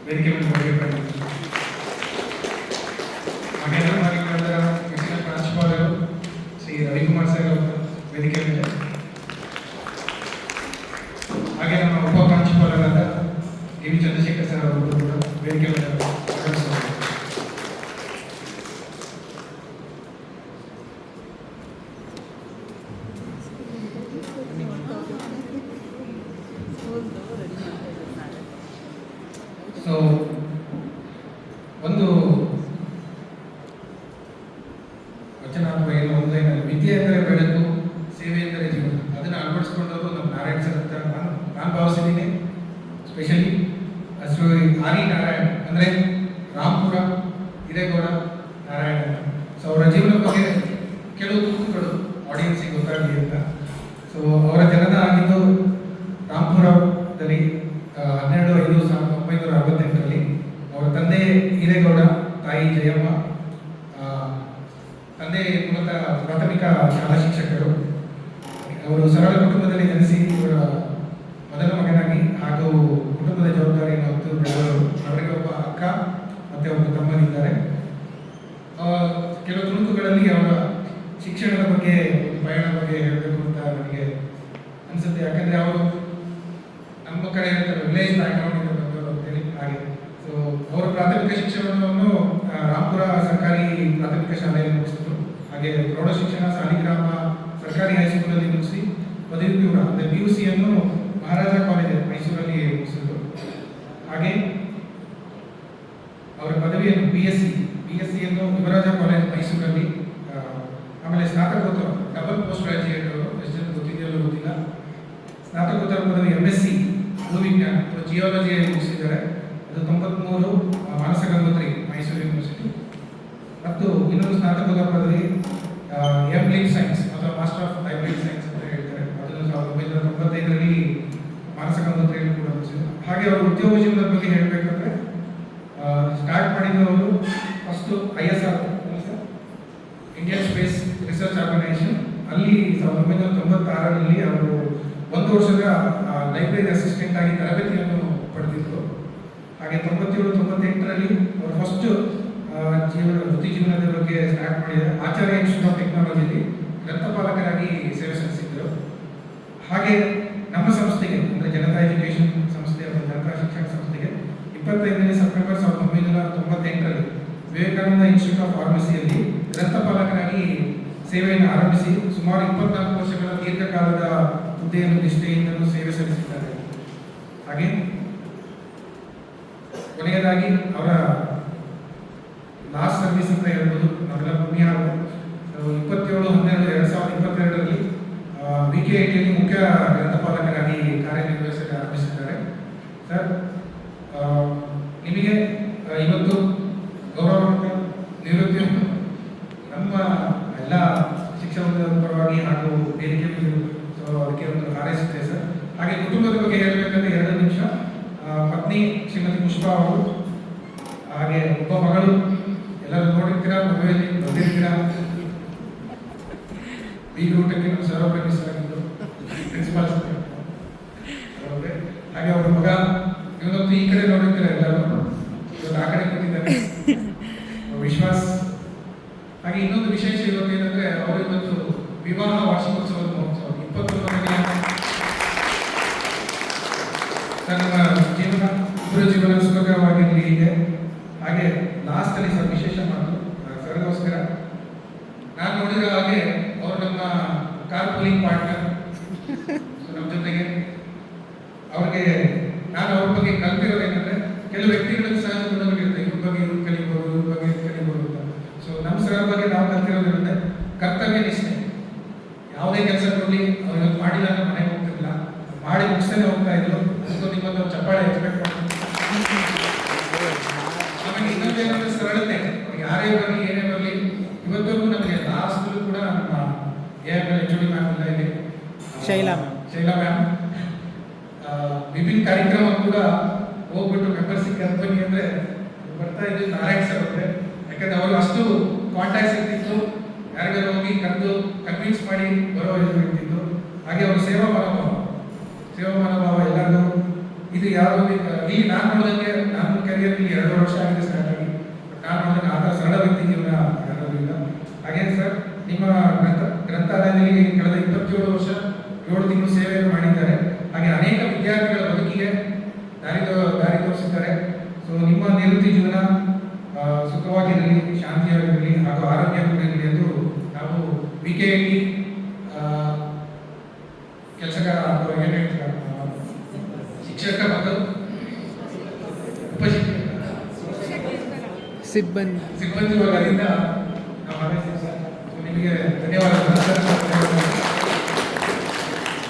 ವೇದಿಕೆ ಮೇಲೆ ಬರಬೇಕಾಗಿದೆ. ಮಹೇಂದ್ರ ಮಾರಿಕಂದರ ಹೆಚ್ಚಿನ ಪ್ರಾಂಶುಪಾಲರು ಶ್ರೀ ರವಿಕುಮಾರ್ ಸರ್ ಅವರು ವೇದಿಕೆ ಮೇಲೆ, ಹಾಗೆ ನಮ್ಮ ಉಪ ಪ್ರಾಂಶುಪಾಲರಾದ ಡಿ ವಿ ಚಂದ್ರಶೇಖರ್ ಸರ್ ಅವರು ಕೂಡ ವೇದಿಕೆ ಮೇಲೆ ಆಗಮಿಸುತ್ತಾರೆ. ಸೊ ಒಂದು ವಚನ ಅಥವಾ ಏನು ಒಂದು ಏನಾದ್ರು ವಿದ್ಯೆ ಅಂದರೆ ಬೆಳಕು, ಸೇವೆ ಎಂದರೆ ಜೀವನ, ಅದನ್ನು ಅಳವಡಿಸ್ಕೊಂಡವರು ನಮ್ಮ ನಾರಾಯಣ ಸರ್ ಅಂತ ನಾನು ಭಾವಿಸಿದ್ದೀನಿ. Specially Shri R E Narayan ಅಂದರೆ ರಾಂಪುರ ಹಿರೇಗೌಡ ನಾರಾಯಣ. ಸೊ ಅವರ ಜೀವನ ಬಗ್ಗೆ ಕೆಲವು ತುಣುಕುಗಳು ಆಡಿಯನ್ಸಿಗೆ ಗೊತ್ತಾಗಲಿ ಅಂತ. ಸೊ ಅವರ ಜನನ ಆಗಿದ್ದು ರಾಂಪುರದಲ್ಲಿ 12/5/1968ರಲ್ಲಿ. ಅವರ ತಂದೆ ಹಿರೇಗೌಡ, ತಾಯಿ ಜಯಮ್ಮ. ತಂದೆ ಮೂಲತಃ ಪ್ರಾಥಮಿಕ ಶಾಲಾ ಶಿಕ್ಷಕರು. ಅವರು ಸರಳ ಕುಟುಂಬದಲ್ಲಿ ಜನಿಸಿ ಇವರ ಮೊದಲ ಮಗನಾಗಿ ಹಾಗೂ ಕುಟುಂಬದ ಜವಾಬ್ದಾರಿಯನ್ನು ಹೊತ್ತು ಬೆಳೆದವರು. ಅವರಿಗೆ ಒಬ್ಬ ಅಕ್ಕ ಮತ್ತೆ ಒಬ್ಬ ತಮ್ಮನಿದ್ದಾರೆ. ಕೆಲವು ತುಣುಕುಗಳಲ್ಲಿ ಅವರ ಶಿಕ್ಷಣದ ಬಗ್ಗೆ, ಪಯಣದ ಬಗ್ಗೆ ಹೇಳಬೇಕು ಅಂತ ನನಗೆ ಅನಿಸುತ್ತೆ. ಯಾಕಂದರೆ ಅವರು ನಮ್ಮ ಕಡೆ ಹೇಳ್ತಾರೆ ವಿಲೇಜ್ ಬ್ಯಾಕ್ಗ್ರೌಂಡಿಂದ ಬಂದವರು ಅಂತೇಳಿ. ಹಾಗೆ ಸೊ ಅವರ ಪ್ರಾಥಮಿಕ ಶಿಕ್ಷಣವನ್ನು ರಾಂಪುರ ಸರ್ಕಾರಿ ಪ್ರಾಥಮಿಕ ಶಾಲೆಯಲ್ಲಿ ಮುಗಿಸಿದ್ರು. ಹಾಗೆ ಪ್ರೌಢ ಶಿಕ್ಷಣ ಸಾಲಿಗ್ರಾಮ ಸರ್ಕಾರಿ ಹೈಸ್ಕೂಲಲ್ಲಿ ಮುಗಿಸಿ ಪದವಿ ಪೂರ್ವ ಅಂದರೆ PUCಯನ್ನು ಮಹಾರಾಜ ಕಾಲೇಜ್ ಮೈಸೂರಲ್ಲಿ ಮುಗಿಸಿದ್ರು. ಹಾಗೆ ಅವರ ಪದವಿಯನ್ನು BSc ಯುವರಾಜ ಕಾಲೇಜ್ ಮೈಸೂರಲ್ಲಿ. ಆಮೇಲೆ ಸ್ನಾತಕೋತ್ತರ ಡಬಲ್ ಪೋಸ್ಟ್ ಗ್ರಾಜ್ಯುಯೇಟ್ ಅವರು, ಎಷ್ಟು ಜನ ಗೊತ್ತಿದೆಯೋ ಗೊತ್ತಿಲ್ಲ, ಸ್ನಾತಕೋತ್ತರ ಪದವಿ MSc ಭೂವಿಜ್ಞಾನ ಜಿಯಾಲಜಿಯಲ್ಲಿ ಮುಗಿಸಿದ್ದಾರೆ. ಅದು 93 ಮಾನಸ ಗಂಗೋತ್ರಿ ಮೈಸೂರು ಯೂನಿವರ್ಸಿಟಿ. ಮತ್ತು ಇನ್ನೊಂದು ಸ್ನಾತಕೋತ್ತರ ಪದವಿ M.Lic ಸೈನ್ಸ್ ಅಥವಾ ಮಾಸ್ಟರ್ ಆಫ್ ಲೈಬ್ರರಿ ಸೈನ್ಸ್ ಅಂತ ಹೇಳ್ತಾರೆ. ಅದನ್ನು 1995ರಲ್ಲಿ ಮಾನಸ ಗಂಗೋತ್ರಿಯಲ್ಲಿ ಕೂಡ ಮುಗಿಸಿದ್ರು. ಹಾಗೆ ಅವರು ಉದ್ಯೋಗ ಜೀವನದ ಬಗ್ಗೆ ಹೇಳಬೇಕಂದ್ರೆ ಸ್ಟಾರ್ಟ್ ಮಾಡಿದವರು first ISR Indian space research organisation ಅಲ್ಲಿ 1996ರಲ್ಲಿ ಅವರು 1 ವರ್ಷದ ಲೈಬ್ರರಿ ಅಸಿಸ್ಟೆಂಟ್ ಆಗಿ ತರಬೇತಿಯನ್ನು ಪಡೆದಿದ್ರು. ಹಾಗೆ 97-98ರಲ್ಲಿ ಅವರು ಫಸ್ಟ್ ವೃತ್ತಿ ಜೀವನದ ಬಗ್ಗೆ ಸ್ಟಾರ್ಟ್ ಮಾಡಿದ್ದಾರೆ. ಆಚಾರ್ಯ ಇನ್ಸ್ಟಿಟ್ಯೂಟ್ ಆಫ್ ಟೆಕ್ನಾಲಜಿಯಲ್ಲಿ ಗ್ರಂಥಪಾಲಕರಾಗಿ ಸೇವೆ ಸಲ್ಲಿಸಿದ್ರು. ಹಾಗೆ ನಮ್ಮ ಸಂಸ್ಥೆಗೆ ಅಂದರೆ ಜನತಾ ಎಜುಕೇಷನ್ ಸಂಸ್ಥೆ ಅಥವಾ ಜನತಾ ಶಿಕ್ಷಣ ಸಂಸ್ಥೆಗೆ 25ನೇ ಸೆಪ್ಟೆಂಬರ್ 1998ರಲ್ಲಿ ವಿವೇಕಾನಂದ ಇನ್ಸ್ಟಿಟ್ಯೂಟ್ ಆಫ್ ಫಾರ್ಮಸಿಯಲ್ಲಿ ಗ್ರಂಥಪಾಲಕರಾಗಿ ಸೇವೆಯನ್ನು ಆರಂಭಿಸಿ ಸುಮಾರು 24 ವರ್ಷಗಳ ದೀರ್ಘಕಾಲದ ಹುದ್ದೆಯನ್ನು ನಿಷ್ಠೆಯಿಂದಲೂ ಸೇವೆ ಸಲ್ಲಿಸಿದ್ದಾರೆ. ಹಾಗೆ ಕೊನೆಯದಾಗಿ ಅವರ ಲಾಸ್ಟ್ ಸರ್ವಿಸ್ ಅಂತ ಹೇಳ್ಬೋದು, ನಾವೆಲ್ಲ ಪುಣ್ಯ. 27/12/2022ರಲ್ಲಿ VKITಯಲ್ಲಿ ಮುಖ್ಯ ಗ್ರಂಥಪಾಲಕರಾಗಿ ಕಾರ್ಯನಿರ್ವಹಿಸಲು ಆರಂಭಿಸಿದ್ದಾರೆ. ಸರ್, ನಿಮಗೆ ಇವತ್ತು ಗೌರವ ನಿವೃತ್ತಿಯನ್ನು ನಮ್ಮ ಎಲ್ಲ ಶಿಕ್ಷಕರ ಪರವಾಗಿ ಹಾಗೂ ವೇದಿಕೆ ಸೊ ಅದಕ್ಕೆ ಒಂದು ಹಾರೈಸುತ್ತೆ ಸರ್. ಹಾಗೆ ಕುಟುಂಬದ ಬಗ್ಗೆ ಹೇಳಬೇಕಂದ್ರೆ 2 ನಿಮಿಷ. ಪತ್ನಿ ಶ್ರೀಮತಿ ಪುಷ್ಪಾ ಅವರು, ಹಾಗೆ ಒಬ್ಬ ಮಗಳು, ಎಲ್ಲರೂ ನೋಡಿರ್ತೀರಾ, ಮದುವೆಯಲ್ಲಿ ಬಂದಿರ್ತೀರಾ. ಊಟಕ್ಕೆ ನಮ್ಮ ಸರ್ವಪ್ರೇಮಿ ಸರ್ ಆಗಿದ್ದು ಪ್ರಿನ್ಸಿಪಾಲ್ ಸರ್. ಹಾಗೆ ಅವ್ರ ಮಗ ಇವತ್ತು ಈ ಕಡೆ ನೋಡಿರ್ತೀರ, ಎಲ್ಲರೂ ಇವತ್ತು ಆ ಕಡೆ ಕೂತಿದ್ದಾರೆ, ವಿಶ್ವಾಸ್. ಹಾಗೆ ಇನ್ನೊಂದು ವಿಶೇಷ ಇವತ್ತು ಏನಂದ್ರೆ ಅವರು ಇವತ್ತು ವಿವಾಹ ವಾರ್ಷಿಕೋತ್ಸವದ ಮಹೋತ್ಸವ 21ನೇ ನಮ್ಮ ಜೀವನ, ಇಬ್ಬರ ಜೀವನ ಸುಖಕರವಾಗಿರಲಿ ಹೀಗೆ. ಹಾಗೆ ಲಾಸ್ಟ್ ಅಲ್ಲಿ ಸರ್ ವಿಶೇಷ ಮಾತು ಸರ್ಗೋಸ್ಕರ ನಾನು ನೋಡಿರೋ ಹಾಗೆ ಅವರು ನಮ್ಮ ಕಾರ್ ಪೂಲಿಂಗ್ ಪಾರ್ಟ್ನರ್. ನಮ್ಮ ಜೊತೆಗೆ ಅವ್ರಿಗೆ ನಾನು ಅವ್ರ ಬಗ್ಗೆ ಕಲ್ತಿರೋದೇನಂದ್ರೆ ಕೆಲವು ವ್ಯಕ್ತಿಗಳಿಗೆ ಸಹಜ ಗುಣಗಳಿರುತ್ತೆ, ಇವ್ರ ಬಗ್ಗೆ ಇವ್ರು ಕಲಿಬೋದು, ಇವ್ರ ಬಗ್ಗೆ ಕಲಿಬೋದು ಅಂತ. ಸೊ ನಮ್ಮ ಸರ್ ಬಗ್ಗೆ ನಾವು ಕಲ್ತಿರೋದಿರುತ್ತೆ ಕರ್ತವ್ಯ ನಿಷ್ಠೆ. ಯಾವುದೇ ಕೆಲಸ ಕೊಡಲಿ ಅವ್ರು ಇವತ್ತು ಮಾಡಿಲ್ಲ ಅಂದ್ರೆ ಮನೆಗೆ ಹೋಗ್ತಿರ್ಲಿಲ್ಲ, ಮಾಡಿ ಮುಗಿಸ್ತೇನೆ ಹೋಗ್ತಾ ಇದ್ರು. ಸೊ ನಿಮ್ಮೊಂದು ಚಪ್ಪಾಳೆ ಎಕ್ಸ್ಪೆಕ್ಟ್ ಮಾಡ್ತೀನಿ. ಆಮೇಲೆ ಇನ್ನೊಂದೇನಂದ್ರೆ ಸರಳತೆ. ಯಾರೇ ಬರಲಿ ಏನೇ ಬರಲಿ, ಇವತ್ತವರೆಗೂ ನಮಗೆ ಲಾಸ್ಟ್ ಕೂಡ ನಮ್ಮ AML HOD ಮ್ಯಾಮ್ ಇಲ್ಲ ಇಲ್ಲಿ, ಶೈಲಾ ಮ್ಯಾಮ್ ವಿಭಿನ್ನ ಕಾರ್ಯಕ್ರಮ ಕೂಡ ಹೋಗ್ಬಿಟ್ಟು ಮೆಂಬರ್ಸಿಗೆ ಕರ್ದು ಬನ್ನಿ ಅಂದ್ರೆ ಬರ್ತಾ ಇದ್ದು ನಾರಾಯಣ್ ಸರ್ ಅವ್ರೆ. ಯಾಕಂದ್ರೆ ಅವರು ಅಷ್ಟು ಕಾಂಟ್ಯಾಕ್ಟ್ಸ್ ಇರ್ತಿತ್ತು, ಯಾರಿಗಾರು ಹೋಗಿ ಕರೆದು ಕನ್ವಿನ್ಸ್ ಮಾಡಿ ಬರೋ ಇರ್ತಿತ್ತು. ಹಾಗೆ ಅವರು ಸೇವಾ ಮನೋಭಾವ ಎಲ್ಲರಿಗೂ ಇದು ಯಾರು ಇಲ್ಲಿ ನಾನು ನೋಡಿದಂಗೆ ನಾನು ದಾರಿ ತೋರಿಸಿದ್ದಾರೆ. ಸೊ ನಿಮ್ಮ ನಿವೃತ್ತಿ ಜೀವನ ಸುಖವಾಗಿರಲಿ, ಶಾಂತಿಯಾಗಿರಲಿ ಹಾಗೂ ಆರೋಗ್ಯ ಇರಲಿ ಎಂದು ನಾವು VKIT ಕೆಲಸಗಾರ ಅಥವಾ ಏನು ಹೇಳ್ತಾರೆ ಶಿಕ್ಷಕ ಮತ್ತು ಸಿಬ್ಬಂದಿ ವರ್ಗದಿಂದ ನಾವು ಹಾರೈಸ್ತೀವಿ ಸರ್. ನಿಮಗೆ ಧನ್ಯವಾದಗಳು.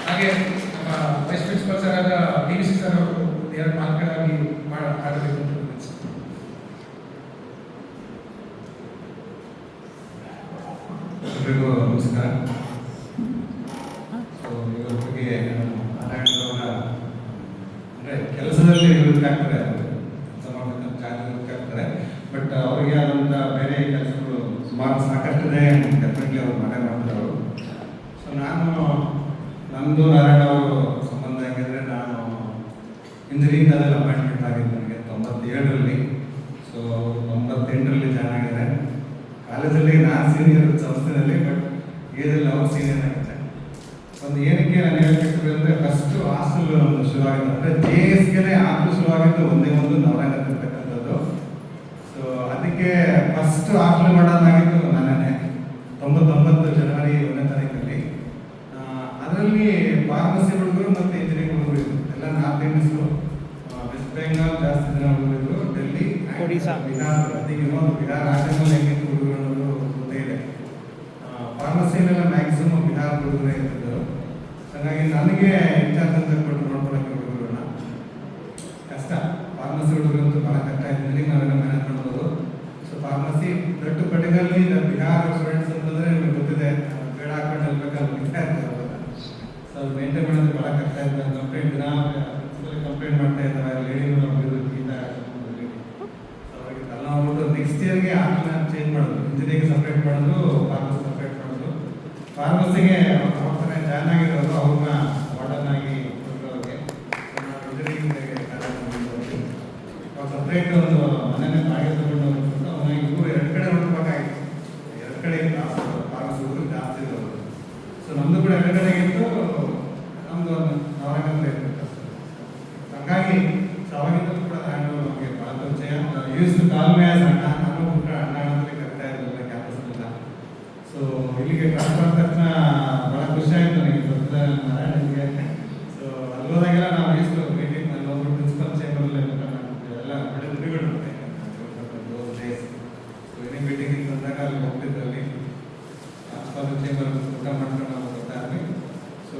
ಹಾಗೆ ನಮ್ಮ ವೈಸ್ ಪ್ರಿನ್ಸಿಪಲ್ ಸರ್ ಆದ DVC ಸರ್ ಅವರು ಎರಡು ಮಾತುಗಳಾಗಿ ಆಡಬೇಕು ಅಂತ ಎಲ್ರಿಗೂ ನಮಸ್ಕಾರ. ಸೊ ಇವತ್ತಿಗೆ ನಾರಾಯಣರವರ ಅಂದರೆ ಕೆಲಸದಲ್ಲಿ ನಿವೃತ್ತಿ ಆಗ್ತಾರೆ, ಕೆಲಸ ಮಾಡಬೇಕಂತ ನಿವೃತ್ತಿ ಆಗ್ತಾರೆ. ಬಟ್ ಅವರಿಗೆ ಆದಂಥ ಬೇರೆ ಕೆಲಸಗಳು ಸುಮಾರು ಸಾಕಷ್ಟಿದೆ, ಡೆಫಿನೆಟ್ಲಿ ಅವ್ರು ಮಾಡ್ತಾರೆ ಅವರು. ಸೊ ನಂದು ನಾರಾಯಣ ಅವರು ಸಂಬಂಧ ಹೆಂಗಿದ್ರೆ, ನಾನು ಇಂಜಿನಿಯರಿಂಗ್ ಕಾಲೇಜಲ್ಲಿ ಅಪಾಯಿಂಟ್ಮೆಂಟ್ ಆಗಿದ್ದು ನನಗೆ 97ರಲ್ಲಿ. ಸೊ 98ರಲ್ಲಿ ಜಾಯ್ನ್ ಆಗಿದ್ದಾರೆ ಕಾಲೇಜಲ್ಲಿ. ನಾನು ಸೀನಿಯರ್ ಸಂಸ್ಥೆಯಲ್ಲಿ, ಬಟ್ ಏಜಲ್ಲಿ ಅವ್ರು ಸೀನಿಯರ್ ಆಗಿದ್ದಾರೆ. ಒಂದು ಏನಕ್ಕೆ ನಾನು ಹೇಳ್ಬೇಕು ಅಂದರೆ, ಫಸ್ಟು ಹಾಸ್ಟೆಲ್ ಒಂದು ಶುರುವಾಗಿದ್ದು ಅಂದರೆ JSಗೆ ಹಾಸ್ಟೆಲ್ ಶುರುವಾಗಿದ್ದು ಒಂದೇ ಒಂದು ನಾರಾಯಣ ಇರ್ತಕ್ಕಂಥದ್ದು. ಸೊ ಅದಕ್ಕೆ ಫಸ್ಟ್ ಹಾಸ್ಟೆಲ್ ಮಾಡೋದಾಗಿತ್ತು ನಾನೇ 99 ಜನವರಿ 1ನೇ ತಾರೀಕಲ್ಲಿ. ಅದರಲ್ಲಿ ಫಾರ್ಮಸಿ ಹುಡುಗರು ಮತ್ತು ಇಂಜಿನಿಯರಿಂಗ್ ಹುಡುಗರು ಇದ್ರು, ಎಲ್ಲ ನಾರ್ತ್ ಇಂಡಿಯನ್ಸು. ವೆಸ್ಟ್ ಬೆಂಗಾಲ್ ಜಾಸ್ತಿ ಜನ ಹುಡುಗರು ಇದ್ರು, ಡೆಲ್ಲಿ, ಒಡಿಶಾ, ಬಿಹಾರ್. ಅದಕ್ಕೆ ಬಿಹಾರ್ ರಾಜ್ಯದಲ್ಲಿ ಹೆಂಗಿತ್ತು ಹುಡುಗರು ಅನ್ನೋದು ಗೊತ್ತೇ ಇದೆ. ಫಾರ್ಮಸಿಯಲ್ಲೆಲ್ಲ ಮ್ಯಾಕ್ಸಿಮಮ್ ಬಿಹಾರ್ ಹುಡುಗರೇ ಇರ್ತಿದ್ರು. ಹಾಗಾಗಿ ನನಗೆ ಇನ್ಚಾರ್ಜ್ ಅಂತ ಕೊಟ್ಟು ನೋಡ್ಕೊಳಕ್ಕೆ ಹುಡುಗರನ್ನ ಕಷ್ಟ. ಫಾರ್ಮಸಿ ಹುಡುಗರಂತೂ ಭಾಳ ಕಷ್ಟ. ಇಂಜಿನಿಯರಿಂಗ್ ನಾವೆಲ್ಲ ಮ್ಯಾನೇಜ್ ಮಾಡ್ಬೋದು. ಸೊ ಫಾರ್ಮಸಿ ದೊಡ್ಡ ಪಟ್ಟಿನಲ್ಲಿ ಬಿಹಾರ್ ಸ್ಟೂಡೆಂಟ್ಸ್ ಅಂತಂದರೆ ನಿಮಗೆ ಗೊತ್ತಿದೆ, ಬೇಡ ಹಾಕೊಂಡು ಹೋಗ್ಬೇಕಲ್ಲ, ಬಿಡ್ತಾ ಇರ್ತಾರೆ. ಸೊ ಅದು ಮೇಂಟೈನ್ ಮಾಡೋದು ಭಾಳ ಕಷ್ಟ ಇರ್ತದೆ. ಕಂಪ್ಲೇಂಟ್ ದಿನ ಕಂಪ್ಲೇಂಟ್ ಮಾಡ್ತಾ ಇದ್ದಾರೆ, ಲೇಡಿಗಳು ಈ ಥರ. ಸೊ ಅವ್ರಿಗೆ ತಲೆನೋವು. ನೆಕ್ಸ್ಟ್ ಇಯರ್ಗೆ ಆಮೇಲೆ ಚೇಂಜ್ ಮಾಡೋದು, ಇಂಜಿನಿಯರಿಂಗ್ ಸಪ್ರೇಟ್ ಮಾಡೋದು, ಫಾರ್ಮಸಿ ಸಪ್ರೇಟ್ ಮಾಡೋದು. ಫಾರ್ಮಸಿಗೆ ಅವ್ರನ್ನೇ ಜಾಯ್ನ್ ಆಗಿರೋದು, ಅವ್ರನ್ನ ವಾರ್ಡನ್ ಆಗಿ ಕೊಟ್ಟವ್ರಿಗೆ. ಇಂಜಿನಿಯರಿಂಗ್ ಅವ್ರು ಸಪ್ರೇಟ್ ಒಂದು ಮನೆಯೇ ಬಾಡಿಗೆ ತಗೊಂಡು ಹೋಗ್ಬಿಟ್ಟು ಅವನಾಗಿ ಇವರು ಎರಡು ಕಡೆ ನೋಡ್ಬೇಕಾಗಿತ್ತು. ಎರಡು ಕಡೆ ಕ್ಲಾಸ್ ಫಾರ್ಮಸಿ ಹುಡುಗರು ಜಾಸ್ತಿ ಇರೋದು. ಸೊ ನಮ್ಮದು ಕೂಡ ಎರಡು ಕಡೆಗೆ ಇತ್ತು, ನಮ್ಮದು ನಾರಾಯಣ ಇತ್ತು. ಹಾಗಾಗಿ ಸೊ ಅವಾಗಿಂದಲೂ ಕೂಡ ನಾನು ನಮಗೆ ಭಾಳ ಪರಿಚಯ. ಯೂಸ್ ಕಾಲ್ಮೆ ಅಣ್ಣ, ನಾನು ಕೂಡ ಅಣ್ಣ ಅನ್ನೋದಕ್ಕೆ ಕರಿತಾ ಇರಲಿಲ್ಲ ಕ್ಯಾಂಪಸ್ನೆಲ್ಲ. ಸೊ ಇಲ್ಲಿಗೆ ಟ್ರಾನ್ಸ್ಫರ್ ಆದ ತಕ್ಷಣ ಭಾಳ ಖುಷಿ ಆಯಿತು ನನಗೆ, ಗೊತ್ತಿಲ್ಲ ನಾರಾಯಣನಿಗೆ. ಸೊ ಅಲ್ಲಿ ಹೋದಾಗೆಲ್ಲ ನಾವು ಎಷ್ಟು ಮೀಟಿಂಗ್ ನಾನು ಹೋಗ್ಬಿಟ್ಟು ಪ್ರಿನ್ಸಿಪಲ್ ಚೇಂಬರಲ್ಲಿ ಎಲ್ಲ ಒಳ್ಳೆ ನುಡಿಗಳು ಡೇಸ್. ಸೊ ಏನೇ ಮೀಟಿಂಗ್ ಬಂದಾಗ ಅಲ್ಲಿ ಹೋಗ್ತಿದ್ದಲ್ಲಿ ಪ್ರಿನ್ಸಿಪಲ್ ಚೇಂಬರ್ ಊಟ ಮಾಡ್ಕೊಂಡು ನಾವು ಬರ್ತಾ ಇದ್ವಿ. ಸೊ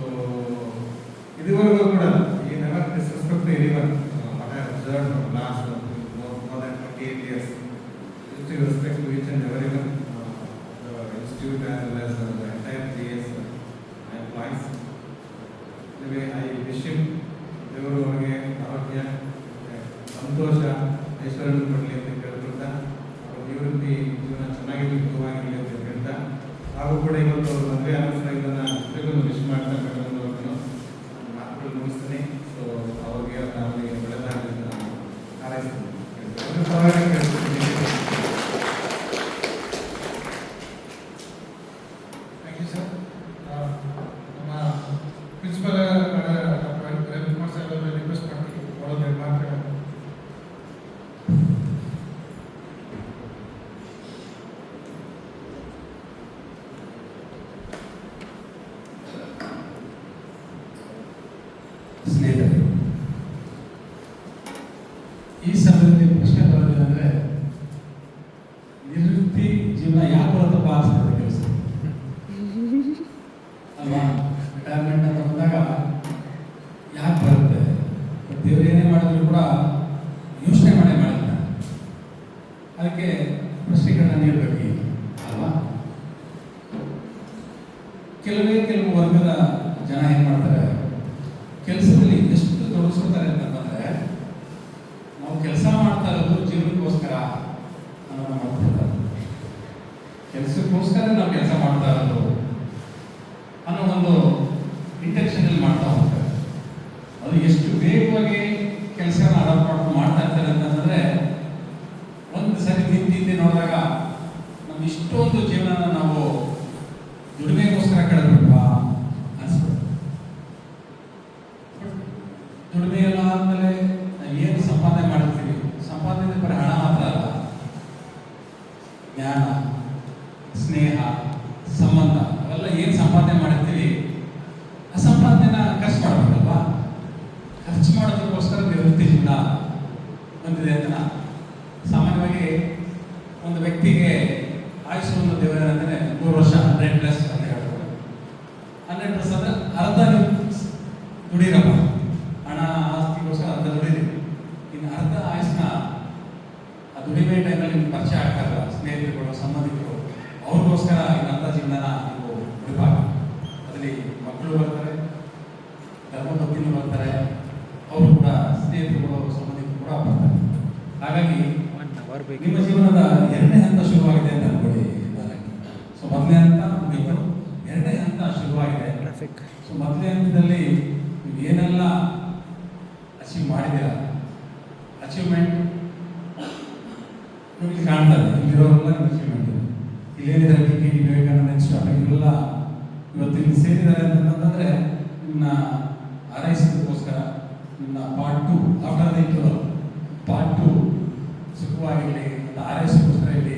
ಇದುವರೆಗೂ ಕೂಡ ಈ never disrespect anyone. What I observed from last more than 28 years. Just to respect to each and everyone, the institute as well as the entire PS employees. Anyway, I wish him ದೇವರು ಅವರಿಗೆ ಆರೋಗ್ಯ, ಸಂತೋಷ, ಐಶ್ವರ್ಯ ಕೊಡಲಿ ಅಂತ ಕೇಳ್ಕೊಳ್ತಾ, ಅವರ ನಿವೃತ್ತಿ ಜೀವನ ಚೆನ್ನಾಗಿರಲಿ, ಸುಖವಾಗಿರಲಿ ಅಂತ ಹೇಳ್ತಾ, ಹಾಗೂ ಕೂಡ ಇವತ್ತು ಅವರು ಮದುವೆ ಅನ್ನಿಸ್ತಾ ಇದನ್ನು ಎಲ್ಲರಿಗೂ ವಿಶ್ ಮಾಡ್ತಾ ಕಳೆದವ್ರನ್ನು ಮಾತುಗಳು ಮುಗಿಸ್ತೀನಿ. ಸೊ ಅವ್ರಿಗೆ ಅವರಿಗೆ ಒಳ್ಳೆದಾಗಲಿ ಅಂತ ನಾನು ಹಾರೈಸ್ತೀನಿ. Thank you sir. ನಮ್ಮ ಪ್ರಿನ್ಸಿಪಲ್ ರವಿಕುಮಾರ್ ಸರ್ ಅವರನ್ನು ರಿಕ್ವೆಸ್ಟ್ ಮಾಡ್ತೀವಿ ಕೊಡೋದು ಮಾತುಗಳನ್ನು. ಸ್ನೇಹಿತರೆ, ಈ ಸಮಯದಲ್ಲಿ ಪ್ರಶ್ನೆ ಬರೋದೇನೆಂದರೆ, ನಿವೃತ್ತಿ ಜೀವನ ಯಾಕೆ ಬರುತ್ತಪ್ಪ ಅನ್ಸ್ತಾರೆ ಕೆಲಸ ಅಲ್ವಾ? ರಿಟೈರ್ಮೆಂಟ್ ಅಂತ ಬಂದಾಗ ಯಾಕೆ ಬರುತ್ತೆ? ದೇವ್ರು ಏನೇ ಮಾಡಿದ್ರು ಕೂಡ ಯೋಚನೆ ಮಾಡಿರ್ತಾರೆ. ಅದಕ್ಕೆ ಪ್ರಶ್ನೆಗಳನ್ನ ನೀಡಬೇಕು ಅಲ್ವಾ? ಕೆಲವು ವರ್ಗದ ಜನ ಏನು ಮಾಡ್ತಾರೆ, ಕೆಲಸದಲ್ಲಿ ಎಷ್ಟು ತೊಡಗಿಸ್ಕೊತಾರೆ ಅಂತಂದರೆ, ನಾವು ಕೆಲಸ ಮಾಡ್ತಾ ಇರೋದು ಜೀವನಕ್ಕೋಸ್ಕರ ಅನ್ನೋದನ್ನ ಮಾಡ್ತಿರ್ತಾರೆ. ಕೆಲಸಕ್ಕೋಸ್ಕರ ನಾವು ಕೆಲಸ ಮಾಡ್ತಾ ಇರೋದು ಅನ್ನೋ ಒಂದು ಇಂಟೆನ್ಷನಲ್ಲಿ ಮಾಡ್ತಾ ಹೋಗ್ತಾರೆ. ಅದು ಎಷ್ಟು ವೇಗವಾಗಿ ಕೆಲಸನ ಅಡಾಪ್ಟ್ ಮಾಡ್ಕೊಂಡು ಮಾಡ್ತಾ ಇರ್ತಾರೆ ಅಂತಂದರೆ, ಒಂದು ಸರಿ ನಿಂತು ನೋಡಿದಾಗ ನಮ್ಮ ಇಷ್ಟೊಂದು ಜೀವನ ನಾವು ದುಡಿಮೆಗೋಸ್ಕರ ಕಳೆದ್ಬಿಟ್ವಾ ಅನಿಸ್ಬಿಡುತ್ತೆ. ದುಡಿಮೆ ಎಲ್ಲ ಆದಮೇಲೆ ಬಂದಿದೆ ಅಂತ ಸಾಮಾನ್ಯವಾಗಿ ಒಂದು ವ್ಯಕ್ತಿಗೆ ಆಯುಷ್ಯನ್ನು ದೇವರೇನೆಂದರೆ 3 ವರ್ಷ 100+ ಅಂತ ಹೇಳ್ತಾರೆ. 100+ ಅಂದರೆ ಅರ್ಧ ನೀವು ದುಡಿರಪ್ಪ, ಹಣ ಆಸ್ತಿಗೋಸ್ಕರ ಅರ್ಧ ದುಡಿರಿ. ಇನ್ನು ಅರ್ಧ ಆಯುಷ್ನ ಆ ದುಡಿಮೆ ಟೈಮಲ್ಲಿ ನಿಮ್ಗೆ ಪರಿಚಯ ಆಗ್ತಾರಲ್ಲ ಸ್ನೇಹಿತರುಗಳು, ಸಂಬಂಧಿಕರು, ಅವ್ರಿಗೋಸ್ಕರ ಇನ್ನು ಅರ್ಧ ಜೀವನ ನೀವು ಉಳಿಪಾಗ. ಅದರಲ್ಲಿ ಮಕ್ಕಳು ಬರ್ತಾರೆ, ಧರ್ಮಪತ್ನಿನೂ ಬರ್ತಾರೆ, ಅವರು ಕೂಡ ಸ್ನೇಹಿತರುಗಳು, ಸಂಬಂಧಿಕರು ಕೂಡ ಬರ್ತಾರೆ. ಹಾಗಾಗಿ ನಿಮ್ಮ ಜೀವನದ 2ನೇ ಹಂತ ಶುರುವಾಗಿದೆ ಅಂತ ಅನ್ಕೊಳ್ಳಿ. ಸೊ 1ನೇ ಹಂತ ಮುಗಿತು, 2ನೇ ಹಂತ ಶುರುವಾಗಿದೆ. ಸೊ 1ನೇ ಹಂತದಲ್ಲಿ ನೀವು ಏನೆಲ್ಲ ಅಚೀವ್ ಮಾಡಿದ್ದೀರಾ, ಅಚೀವ್ಮೆಂಟ್ ನಿಮಗೆ ಕಾಣ್ತದೆ. ಇಲ್ಲಿರೋರೆಲ್ಲ ನಿಮ್ಮ ಅಚೀವ್ಮೆಂಟ್. ಇಲ್ಲೇನಿದ್ದಾರೆ D K D Vivekananda institute ಇವರೆಲ್ಲ ಇವತ್ತು ಇಲ್ಲಿ ಸೇರಿದ್ದಾರೆ ಅಂತಂದರೆ ನಿಮ್ಮ ಆರೈಸೋದಕ್ಕೋಸ್ಕರ, ನಿಮ್ಮ part 2 after the interval part 2 ಸುಖವಾಗಿರಲಿ ಅಂತ ಆರೈಸೋಕ್ಕೋಸ್ಕರ ಇಲ್ಲಿ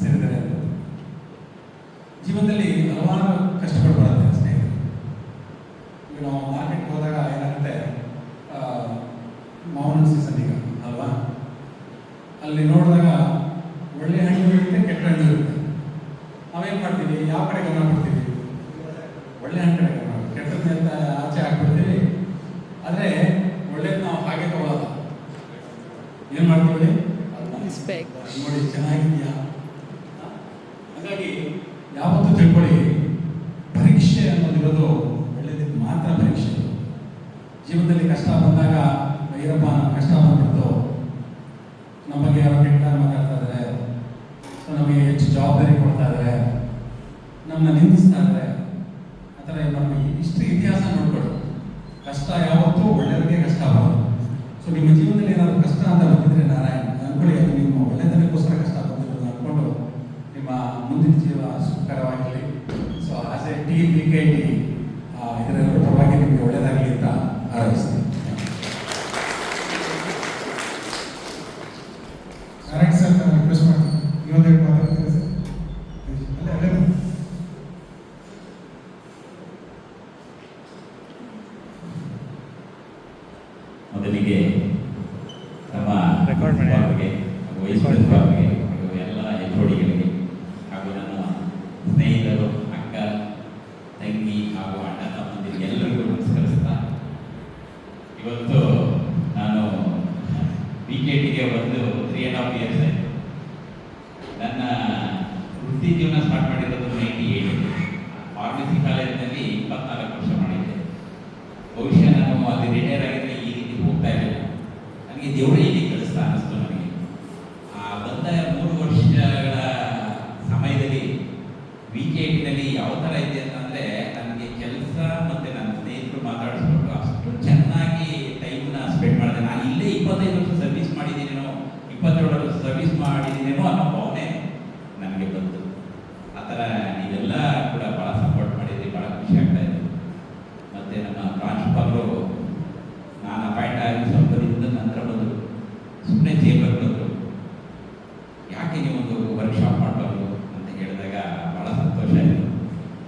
ಸೇರಿದ್ದಾರೆ ಅಂತ. ಜೀವನದಲ್ಲಿ ಹಲವಾರು ಕಷ್ಟಗಳು ಬರುತ್ತೆ ಸ್ನೇಹಿತರು. ಈಗ ನಾವು ಮಾರ್ಕೆಟ್ಗೆ ಹೋದಾಗ ಏನಾಗುತ್ತೆ, ಮಾವಿನ ಸೀಸನ್ ಈಗ ಅಲ್ವಾ, ಅಲ್ಲಿ ನೋಡಿದಾಗ ಒಳ್ಳೆ ಹಣ್ಣು ಇರುತ್ತೆ, ಕೆಟ್ಟ ಹಣ್ಣು ಇರುತ್ತೆ. ನಾವೇನು ಮಾಡ್ತೀವಿ, ಯಾವ ಕಡೆ ಗಮನ ಕೊಡ್ತೀವಿ? ಒಳ್ಳೆ ಹಣ್ಣು ಕಡೆ ಗಮನ, ಕೆಟ್ಟದ್ದಂತ ಆಚೆ ಹಾಕ್ಬಿಡ್ತೀವಿ. ಆದರೆ ಒಳ್ಳೇದು ನಾವು ಹಾಗೆ ತಗೊಳ್ಳೋಲ್ಲ, ಏನು ಮಾಡ್ತೀವಿ? ನೋಡಿ ಚೆನ್ನಾಗಿದೆಯಾ. ಹಾಗಾಗಿ ಯಾವತ್ತೂ ತಿಳ್ಕೊಳ್ಳಿ, ಪರೀಕ್ಷೆ ಅನ್ನೋದಿರೋದು ಒಳ್ಳೆಯದಕ್ಕೆ ಮಾತ್ರ ಪರೀಕ್ಷೆ. ಜೀವನದಲ್ಲಿ ಕಷ್ಟ ಬಂದಾಗ ಏನಪ್ಪ ಕಷ್ಟ ಬಂದ್ಬಿಡ್ತು, ನಮ್ಮ ಬಗ್ಗೆ ಯಾರೋ ಕೆಟ್ಟ ಮಾತಾಡ್ತಾ ಇದ್ದಾರೆ, ಸೊ ನಮಗೆ ಹೆಚ್ಚು ಜವಾಬ್ದಾರಿ ಕೊಡ್ತಾ ಇದ್ದಾರೆ, ನಮ್ಮನ್ನ ನಿಂದಿಸ್ತಾ ಇದ್ದಾರೆ, ಆ ಥರ ಏನು ಮಾಡ್ತೀವಿ? ಇಷ್ಟು ಇತಿಹಾಸ ನೋಡ್ಕೊಳ್ಳಿ. ಕಷ್ಟ ಯಾವತ್ತೂ ಒಳ್ಳೆಯವರಿಗೆ ಕಷ್ಟ ಬರೋದು. ಸೊ ನಿಮ್ಮ ಜೀವನದಲ್ಲಿ ಏನಾದರೂ ಕಷ್ಟ ಅಂತ ಬಂದಿದ್ರೆ ನಾರಾಯಣ ಅಂದ್ಕೊಳ್ಳಿ, ಅದು ನಿಮ್ಮ ಒಳ್ಳೆಯದಕ್ಕೋಸ್ಕರ ಕಷ್ಟ ಬಂದಿರೋದು ಅಂದ್ಕೊಂಡು ನಿಮ್ಮ ಮುಂದಿನ ಜೀವ ಸುಖಕರವಾಗಿರಲಿ. So as a team VKT ಇದರೆಲ್ಲರ ಪರವಾಗಿ ನಿಮಗೆ ಒಳ್ಳೆಯದಾಗಲಿ ಅಂತ ಹಾರೈಸ್ತೀನಿ. ನಾರಾಯಣ್ ಸರ್, ನಾನು ರಿಕ್ವೆಸ್ಟ್ ಮಾಡ್ತೀನಿ, ಇನ್ನೊಂದೆರಡು ಮಾತಾಡ್ತೀರಾ ಸರ್? ಅಲ್ಲೇ ಮೊದಲಿಗೆ ನಮ್ಮ ಬಾಬುಗೆ ಹಾಗೂ ವೈಶ್ವರ ಬಾಬುಗೆ ಹಾಗೂ ಎಲ್ಲ ಎಚೋಡಿಗಳಿಗೆ ಹಾಗೂ ನನ್ನ ಸ್ನೇಹಿತರು, ಅಕ್ಕ, ತಂಗಿ ಹಾಗೂ ಅಣ್ಣ ತಮ್ಮಂದಿರಿಗೆ ಎಲ್ಲರಿಗೂ ನಮಸ್ಕರಿಸ್ತಾ, ಇವತ್ತು ನಾನು VKTಗೆ ಬಂದು 3.5 years ಆಯಿತು. ನನ್ನ ವೃತ್ತಿ ಜೀವನ ಸ್ಟಾರ್ಟ್ ಮಾಡಿರೋದು 98. ಫಾರ್ಮಸಿ ಕಾಲೇಜಿನಲ್ಲಿ 24 ವರ್ಷ ಮಾಡಿದ್ದೆ. ಬಹುಶಃ ನಾನು ಅಲ್ಲಿ ರಿಟೈರ್ ಆಗಿದ್ರೆ ಈ ರೀತಿ ಹೋಗ್ತಾ ಇರಲಿಲ್ಲ. ನನಗೆ ದೇವರೇ ಇಲ್ಲಿ ಕಳಿಸ್ತಾ ಅನ್ನಿಸ್ತು. ನನಗೆ ಆ ಬಂದ 3 ವರ್ಷಗಳ ಸಮಯದಲ್ಲಿ VKTನಲ್ಲಿ ಯಾವ ಥರ ಇದೆ ಅಂತಂದರೆ, ನನಗೆ ಕೆಲಸ ಮತ್ತು ನನ್ನ ಸ್ನೇಹಿತರು ಮಾತಾಡಿಸ್ಬಿಟ್ಟು ಅಷ್ಟು ಚೆನ್ನಾಗಿ ಟೈಮ್ನ ಸ್ಪೆಂಡ್ ಮಾಡಿದೆ. ನಾನು ಇಲ್ಲೇ 25 ವರ್ಷ ಸರ್ವಿಸ್ ಮಾಡಿದ್ದೀನೇನೋ, 27 ವರ್ಷ ಸರ್ವಿಸ್ ಮಾಡಿದ್ದೀನೇನೋ ಅನ್ನೋ ಭಾವನೆ ನನಗೆ ಬಂತು. ಆ ಥರ ನೀವೆಲ್ಲ ಕೂಡ ಭಾಳ ಸಪೋರ್ಟ್ ಮಾಡಿದ್ರಿ, ಭಾಳ ಖುಷಿ ಆಗ್ತಾ ಇದೆ. ಮತ್ತು ನಮ್ಮ ಪ್ರಾಂಶುಪಾಲರು ನಾನು ಅಪಾಯಿಂಟ್ ಆಗಿ ಸ್ವಲ್ಪ ದಿನದ ನಂತರ ಬಂದರು, ಸುಮ್ಮನೆ ಚೇಂಬರ್ ಬಂದರು, ಯಾಕೆ ನೀವೊಂದು ವರ್ಕ್ಶಾಪ್ ಮಾಡಬಾರ್ದು ಅಂತ ಹೇಳಿದಾಗ ಭಾಳ ಸಂತೋಷ ಆಯಿತು.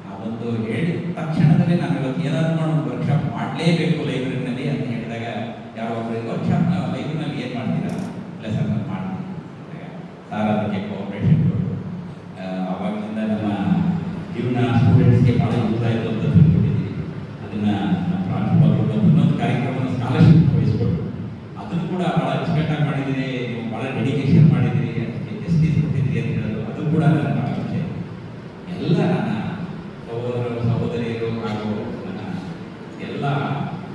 ಆ ಒಂದು ಹೇಳಿದ ತಕ್ಷಣದಲ್ಲೇ ನಾನು ಇವತ್ತು ಏನಾದರೂ ಮಾಡಿ ಒಂದು ವರ್ಕ್ಶಾಪ್ ಮಾಡಲೇಬೇಕು ಲೈಬ್ರರಿನಲ್ಲಿ ಅಂತ ಹೇಳಿದಾಗ, ಯಾರೋ ಒಬ್ಬರು ವರ್ಕ್ಶಾಪ್ನ ಲೈಬ್ರರಿನಲ್ಲಿ ಏನು ಮಾಡ್ತೀರಾ, ಲೆಸನ್ ಮಾಡ್ತೀನಿ ಸಾರ್, ಅದಕ್ಕೆ ಕೋಆಪ್ರೇಷನ್ ಕೊಟ್ಟು ಆವಾಗಿಂದ ನಮ್ಮ ಜೀವನ ಸ್ಟೂಡೆಂಟ್ಸ್ಗೆ ಭಾಳ ಯೂಸ್ ಆಯಿತು ಅಂತ ತಿಳ್ಕೊಂಡಿದ್ದೀವಿ. ಅದನ್ನು ನಮ್ಮ ಪ್ರಾಂಶುಪಾಲರು ಇನ್ನೊಂದು ಕಾರ್ಯಕ್ರಮವನ್ನು ಸ್ಕಾಲರ್ಶಿಪ್ ವಹಿಸ್ಕೊಟ್ಟು ಅದನ್ನು ಕೂಡ ಭಾಳ ಅಚ್ಚುಕಟ್ಟಾಗಿ ಮಾಡಿದ್ದೀರಿ, ನೀವು ಭಾಳ ಡೆಡಿಕೇಶನ್ ಮಾಡಿದ್ದೀರಿ, ಅದಕ್ಕೆ ಜಸ್ಟಿಸ್ ಕೊಟ್ಟಿದ್ದೀರಿ ಅಂತ ಹೇಳೋದು ಅದು ಕೂಡ ನನ್ನ ಭಾಳ ಖುಷಿ. ಎಲ್ಲ ನನ್ನ ಸಹೋದರರು, ಸಹೋದರಿಯರು ಹಾಗೂ ನನ್ನ ಎಲ್ಲ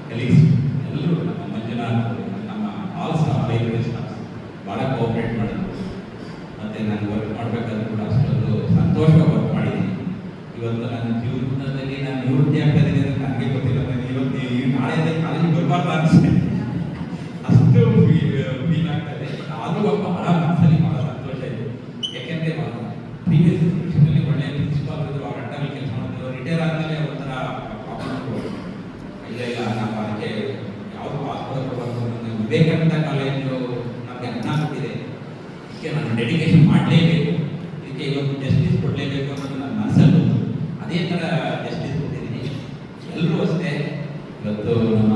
ಕಲೀಗ್ಸ್ ಎಲ್ಲರೂ, ನಮ್ಮ ಮಂಜುನಾಥ್, ನಮ್ಮ ಆಲ್ ಸ್ಟಾಫ್, ಲೈಬ್ರರಿ ಸ್ಟಾಫ್ ಭಾಳ ಕೋಆಪ್ರೇಟ್ ಮಾಡಿದ್ರು. ಮತ್ತು ನಾನು ವರ್ಕ್ ಮಾಡಬೇಕಾದ್ರೂ ಕೂಡ ಅಷ್ಟೊಂದು ಸಂತೋಷವಾಗಿ ವರ್ಕ್ ಮಾಡಿದ್ದೀನಿ. ಇವತ್ತು ನನ್ನ ಜೀವನದಲ್ಲಿ ನಾನು ನಿವೃತ್ತಿ ಆಗ್ತಾ ಇದ್ದೀನಿ ಅಂತ ನನಗೆ ಗೊತ್ತಿಲ್ಲ. ಇವತ್ತು ನಾಳೆ ಕಾಲೇಜಿಗೆ ಬರಬಾರ್ದು ಅನಿಸುತ್ತೆ, ಅಷ್ಟು ಫೀಲ್ ಆಗ್ತಾ ಇದೆ. ಬಟ್ ಆದರೂ ಭಾಳ ಮನಸ್ಸಲ್ಲಿ ಭಾಳ ಸಂತೋಷ ಇದೆ. ಯಾಕೆಂದರೆ ಪ್ರೀವಿಯಸ್ ಇನ್ಸ್ಟಿಟ್ಯೂಷನಲ್ಲಿ ಒಳ್ಳೆಯ ಪ್ರಿನ್ಸಿಪಾಲ್ ಇದ್ರು, ಅವ್ರ ಅಡ್ಡಲ್ಲಿ ಕೆಲಸ ಮಾಡಿದ್ರು. ರಿಟೈರ್ ಆದಮೇಲೆ ಒಂಥರ ಪ್ರಾಬ್ಲಮ್ ಇಲ್ಲ ನಾವು ಅದಕ್ಕೆ ಯಾವುದು ಪಾಸ್ಪೋರ್ಟ್ ಕೊಡಬೇಕು, ವಿವೇಕಾನಂದ ಕಾಲೇಜು ನಮಗೆ ಅನ್ನ ಕೊಟ್ಟಿದೆ, ಇದಕ್ಕೆ ನಾನು ಡೆಡಿಕೇಶನ್ ಮಾಡಲೇಬೇಕು, ಇದಕ್ಕೆ ಇವತ್ತು ಜಸ್ಟಿಸ್ ಕೊಡಲೇಬೇಕು ಅನ್ನೋದು ನನ್ನ ಮನಸ್ಸಲ್ಲಿ ಬಂತು. ಅದೇ ಥರ ಜಸ್ಟಿಸ್ ಕೊಟ್ಟಿದ್ದೀನಿ. ಎಲ್ಲರೂ ಅಷ್ಟೇ. ಇವತ್ತು ನಮ್ಮ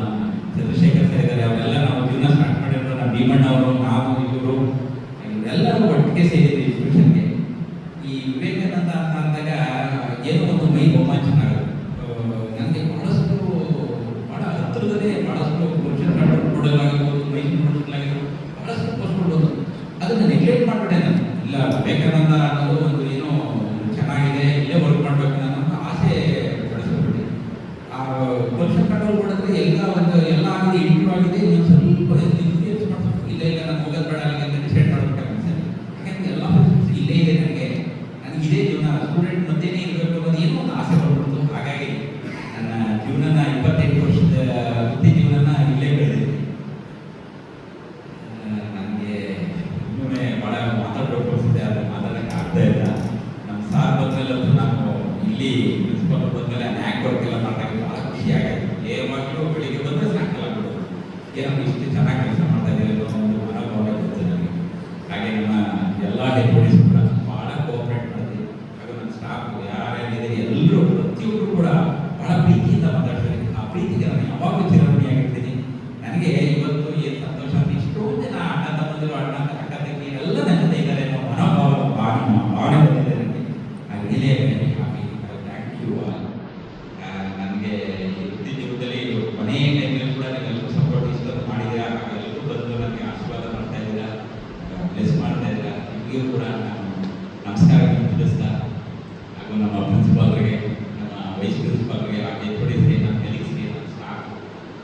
ಚಂದ್ರಶೇಖರ್ ಸರ್ ಇದ್ದಾರೆ, ಅವರೆಲ್ಲ ನಾವು ಜೀವನ ಸ್ಟಾರ್ಟ್ ಮಾಡಿರೋದು ನಮ್ಮ ಭೀಮಣ್ಣ ಅವರು ಸೇರಿದ್ವಿ ಟ್ಯೂಷನ್ಗೆ. ಈ ವಿವೇಕಾನಂದ ಅಂತ ಅಂದಾಗ ಏನೋ ಒಂದು ಮೈ ರೋಮಾಂಚನ ಆಗುತ್ತೆ. ನನಗೆ ಬಹಳ ಹತ್ತಿರದಲ್ಲೇ ಬಹಳಷ್ಟು ಪುರುಷರ ನೋಡಲಾಗಿರ್ಬೋದು, ಮೈಸೂರು ನೋಡಲಾಗಿರ್ಬೋದು, ಬಹಳಷ್ಟು ಪೋಸ್ಟ್ಗಳು ಬಂದು ಅದನ್ನು ನೆಗ್ಲೆಕ್ಟ್ ಮಾಡಿಬಿಟ್ಟೆ ನಾನು. ಇಲ್ಲ, ವಿವೇಕಾನಂದ ಅನ್ನೋದು ಒಂದು ಏನೋ ಚೆನ್ನಾಗಿದೆ, ಇಲ್ಲೇ ವರ್ಕ್ ಮಾಡಬೇಕು ಅನ್ನೋ ಆಸೆ ಬೆಳೆಸ್ಬಿಟ್ಟೆ. ಆ ಪುರುಷರ ಕಂಟ್ರೋಲ್ ಮಾಡಿದ್ರೆ ಎಲ್ಲ ಆಗಿದೆ, ಇಂಟರ್ವ್ಯೂ ಆಗಿದೆ, ಇನ್ನೊಂದು ಸ್ವಲ್ಪ ಇನ್ಫ್ಲೂಯೆನ್ಸ್ ಮಾಡ್ಬೇಕು. ಇಲ್ಲ ನಾನು ಹೋಗೋದು ಬೇಡ ಅಂತ ಡಿಸೈಡ್ ಮಾಡ್ಬಿಟ್ಟೆ. ಯಾಕಂದ್ರೆ ಎಲ್ಲ ಇಲ್ಲೇ ಇದೆ, ನನಗೆ ಇದೇ ಜೀವನ, ಸ್ಟೂಡೆಂಟ್ ಮತ್ತೇನೇ ಇರಬೇಕು ಅನ್ನೋದು ಏನೋ ಒಂದು ಆಸೆ ಬರ್ಬಿಡ್ತು. ಹಾಗಾಗಿ ನನ್ನ ಜೀವನನ 28 ವರ್ಷದ ವೃತ್ತಿ ಜೀವನನ ಇಲ್ಲೇ ಬೆಳೆದಿದ್ದೆ. ನನಗೆ ಇನ್ನೂ ಭಾಳ ಮಾತಾಡೋ ಪರಿಸ್ಥಿತಿ, ಅದು ಮಾತಾಡೋಕ್ಕೆ ಆಗ್ತಾ ಇಲ್ಲ. ನಮ್ಮ ಸಾರ್ ಬಂದಮೇಲಂತೂ ನಾನು ಇಲ್ಲಿ ಪ್ರಿನ್ಸಿಪಲ್ ಬಂದಮೇಲೆ ನ್ಯಾಕ್ ವರ್ಕ್ ಎಲ್ಲ ಮಾಡಿದಾಗ ಭಾಳ ಖುಷಿ ಆಗುತ್ತೆ. ಯಾವಾಗಲೂ ಬೆಳಿಗ್ಗೆ ಬಂದರೆ ಸಾಯಂಕಾಲ ಬಿಡೋದು, ಏನೋ ಇಷ್ಟು ಚೆನ್ನಾಗಿ ಕೆಲಸ ಮಾಡ್ತಾ ಇದ್ದೀವಿ ಅನ್ನೋ ಒಂದು ಮನೋಭಾವ ಇರುತ್ತೆ ನನಗೆ. ಹಾಗೆ ನಮ್ಮ ಎಲ್ಲ ಹೆಚ್ಓಡಿಸ್ ಕೂಡ ಭಾಳ ಕೋಆಪ್ರೇಟ್ ಮಾಡ್ತೀವಿ. ಹಾಗೂ ನನ್ನ ಸ್ಟಾಫ್ ಯಾರ್ಯಾರಿದೆ ಎಲ್ಲರೂ ಪ್ರತಿಯೊಬ್ಬರು ಕೂಡ ಬಹಳ ಪ್ರೀತಿಯಿಂದ ಮಾತಾಡ್ತಾರೆ. ಆ ಪ್ರೀತಿಗೆ ನಾನು ಯಾವಾಗಲೂ ಚಿರಋಣಿಯಾಗಿರ್ತೀನಿ. ನನಗೆ ಇವತ್ತು ಏನು ಸಂತೋಷ ಅಂದರೆ ಇಷ್ಟೊಂದು ಜನ ಅಣ್ಣ ತಮ್ಮಂದಿರು, ಅಕ್ಕ ತಂಗಿ ಎಲ್ಲ ನನ್ನ ಜೊತೆ ಇದ್ದಾರೆ ಅನ್ನೋ ಮನೋಭಾವ ಭಾವನೆ ಬಂದಿದೆ ನನಗೆ. I really happy. Thank you. ನನಗೆ ವೃತ್ತಿ ಜೀವನದಲ್ಲಿ ಕೊನೆ ಟೈಮಲ್ಲಿ ಕೂಡ ನೀವೆಲ್ಲರೂ ಸಪೋರ್ಟ್ ಇಷ್ಟೊಂದು ಮಾಡಿದ್ದೀರಾ, ಎಲ್ಲರೂ ಬಂದು ನನಗೆ ಆಶೀರ್ವಾದ ಮಾಡ್ತಾ ಇದ್ದೀರಾ, ಬ್ಲೆಸ್ ಮಾಡ್ತಾ ಇದ್ದೀರಾ. ನಿಮಗೂ ಕೂಡ ನಾನು ನಮಸ್ಕಾರಗಳನ್ನು ತಿಳಿಸ್ತಾ, ಹಾಗೂ ನಮ್ಮ ಪ್ರಿನ್ಸಿಪಾಲ್ರಿಗೆ, ನಮ್ಮ ವೈಸ್ ಪ್ರಿನ್ಸಿಪಾಲ್ರಿಗೆ, ಹಾಗೆ ಎಚ್ಓಡಿಸ್ಗೆ, ನಮ್ಮ ಕಲೀಗ್ಸ್ಗೆ, ನಮ್ಮ ಸ್ಟಾಫ್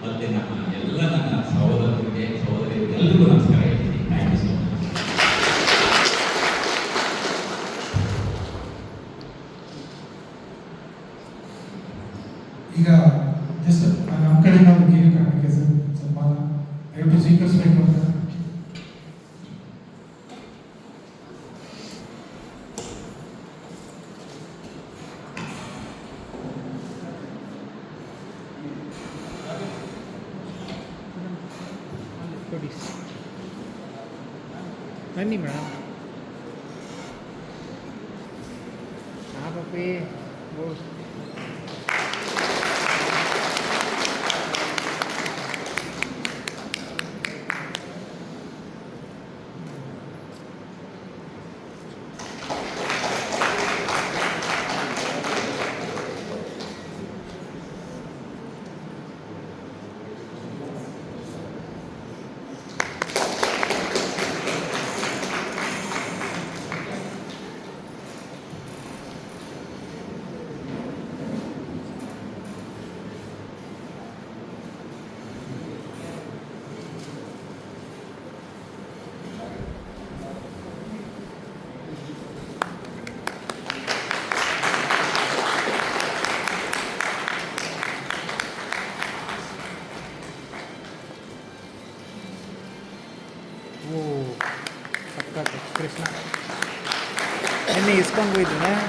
ಮತ್ತು ನಮ್ಮ ಎಲ್ಲ ನನ್ನ ಸಹೋದರರಿಗೆ ಸಹೋದರಿಯರಿಗೆ ಎಲ್ಲರಿಗೂ ನಮಸ್ಕಾರ ಹೇಳ್ತೀನಿ. Thank you so much. ಈಗ ಜಸ್ಟ್ ನಮ್ಮ ಕಡೆಯಿಂದ ಒಂದು ಕೇಳಿ ಕಾರಣಕ್ಕೆ ಸರ್ ಸ್ವಲ್ಪ ದಯವಿಟ್ಟು ಸ್ವೀಕರಿಸಬೇಕು ಅಂತ. ಬನ್ನಿ ಮೇಡಮ್. ಪಪ್ಪಿ ಓ ಸಕ್ಕತ್ತು ಕೃಷ್ಣ ಎಣ್ಣೆ ಇಸ್ಕೊಂಡು ಹೋಯ್ತು ನಾನು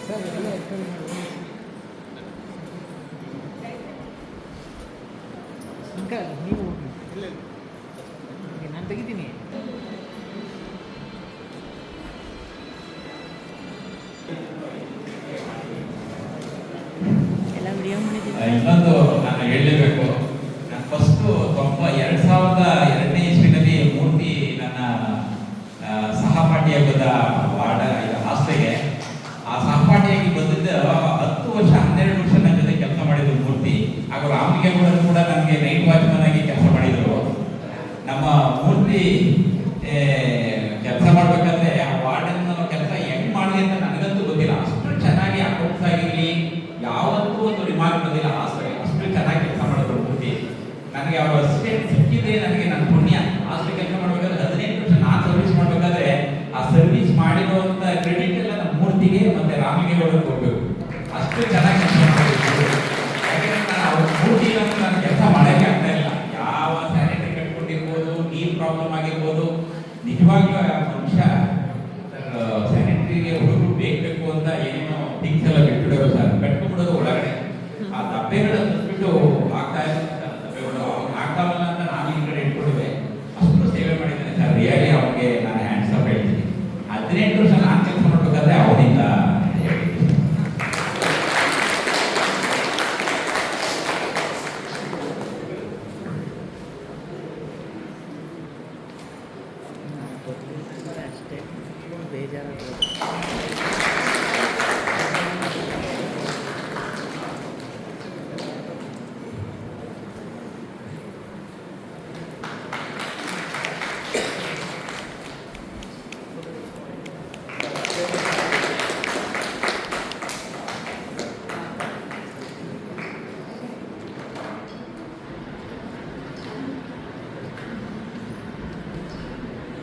ಸರ್ ಎಲ್ಲ ಅಂಕಲ್ ನೀವು ನಾನು ತೆಗಿತೀನಿ. ಎಲ್ಲ ವಿಡಿಯೋ ಮಾಡಿದ್ದೀನಿ. ಇನ್ನೊಂದು ನಾನು ಹೇಳಲೇಬೇಕು. ನಾನು ಫಸ್ಟು 2002ನೇ ಇಸ್ವಿನಲ್ಲಿ ಮೂರ್ತಿ ನನ್ನ ಸಹಪಾಠಿಯಾಗದ ಹಾಸ್ಟೆಲ್ಗೆ ಆ ಸಹಪಾಠಿಯಾಗಿ ಬಂದಿದ್ದ 10 ವರ್ಷ 12 ವರ್ಷ ನನ್ನ ಜೊತೆ ಕೆಲಸ ಮಾಡಿದ್ರು ಮೂರ್ತಿ. ಹಾಗೂ ರಾಮಲಿಂಗೇಗೌಡರು ಕೂಡ ನನಗೆ ನೈಟ್ ವಾಚ್ಮನ್ ಆಗಿ ಕೆಲಸ ಮಾಡಿದರು. ನಮ್ಮ ಮೂರ್ತಿ ಕೆಲಸ ಮಾಡ್ಬೇಕಾದ್ರೆ ಆ ವಾರ್ಡನ್ ಕೆಲಸ ಹೆಂಗ್ ಮಾಡಿ ಅಂತ ನನಗಂತೂ ಗೊತ್ತಿಲ್ಲ. ಅಷ್ಟು ಚೆನ್ನಾಗಿ ಅಕೌಂಟ್ಸ್ ಆಗಿರಲಿ ಯಾವತ್ತೂ ಒಂದು ರಿಮಾರ್ಕ್ ಬಂದಿಲ್ಲ. ಅಷ್ಟು ಚೆನ್ನಾಗಿ ಕೆಲಸ ಮಾಡಿದ್ರು ಮೂರ್ತಿ. ನನಗೆ ಅವ್ರ ಅಸಿಸ್ಟೆಂಟ್ ಸಿಕ್ಕಿದ್ರೆ ನನಗೆ ನನ್ನ ಪುಣ್ಯ. ಹಾಸ್ಟೆಲ್ ಕೆಲಸ ಮಾಡ್ಬೇಕಾದ್ರೆ 18 ವರ್ಷ ನಾನು ಸರ್ವಿಸ್ ಮಾಡ್ಬೇಕಾದ್ರೆ ಆ ಸರ್ವಿಸ್ ಮಾಡಿರುವಂತ ಕ್ರೆಡಿಟ್ ಎಲ್ಲ ನಮ್ಮ ಮೂರ್ತಿಗೆ ಮತ್ತೆ ರಾಮಲಿಂಗೇಗೌಡರಿಗೆ ಹೋಗ್ಬೇಕು. ಅಷ್ಟು ಚೆನ್ನಾಗಿ ಕೆಲಸ ಮಾಡಿದ್ರು. ಯಾಕಂದ್ರೆ ನಾನು ಅವ್ರ ಮೂರ್ತಿ ಇಲ್ಲಂದ್ರೆ ನಾನು ಕೆಲಸ ಮಾಡೋಕ್ಕೆ ಆಗ್ತಾ ಇಲ್ಲ. ಯಾವ ಸ್ಯಾನಿಟರಿ ಕಟ್ಕೊಂಡಿರ್ಬೋದು, ನೀರು ಪ್ರಾಬ್ಲಮ್ ಆಗಿರ್ಬೋದು, ನಿಜವಾಗ್ಲೂ ಮನುಷ್ಯ ಸ್ಯಾನಿಟರಿಗೆ ಹುಡುಗರು ಬೇಕು ಅಂತ ಏನೇನೋ ಥಿಂಗ್ಸ್ ಎಲ್ಲ ಬಿಟ್ಬಿಡೋರು ಸರ್, ಕಟ್ಕೊಂಡ್ಬಿಡೋದು ಒಳಗಡೆ. ಆ ದಬ್ಬೆಗಳು ಬಿಟ್ಟು ಆಗ್ತಾ ಇರೋ ದಬ್ಬೆಗಳು ಆಗ್ತಾವಲ್ಲ